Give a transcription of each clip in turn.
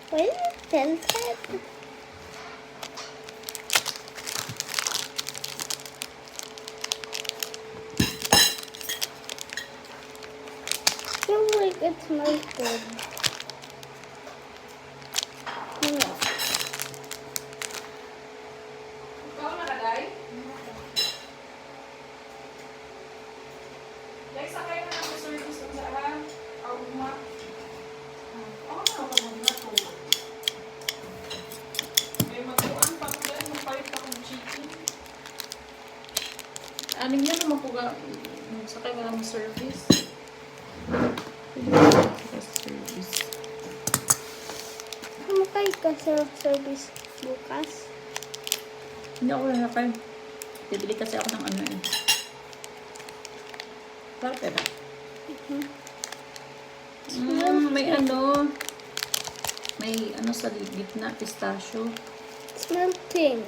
Wait, tinted. Feel like it smells good. Ikaw nakaday? Like, sakay na ng service kung saan. Auma. Oo na, kapag na to. May matuan pa ko dahil magpalit ako ng chicken. Aning niya naman po ka, sakay ka ng service. Service. Kamakay ka sa service bukas. Hindi ako lalakay. Bibili kasi ako ng ano eh. Sarap eh ba? May ano. May ano sa gitna, pistachio. It's melting.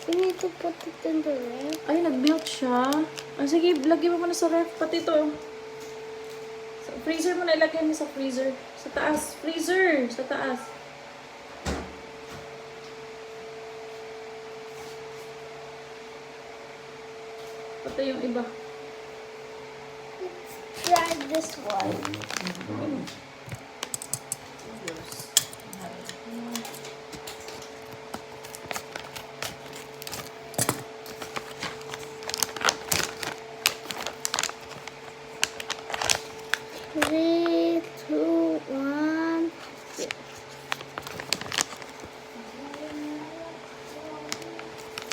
We need to put it in the ref. Ay, nag-melt siya. Ah, sige, lagyan mo muna sa ref. Pati ito. Sa freezer mo na ilagyan mo sa freezer. Sa taas. Freezer! Sa taas. Pati yung iba. Let's try this one. Three, two, one.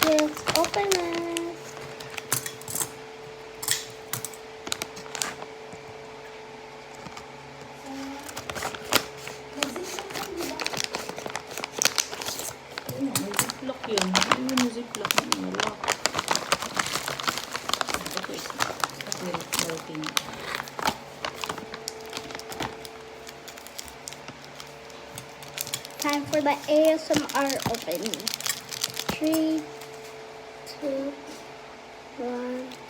Let's open it. May ziplock yun. Ano yung ziplock na malak? Ito is melting. Time for the ASMR opening. 3, 2, 1.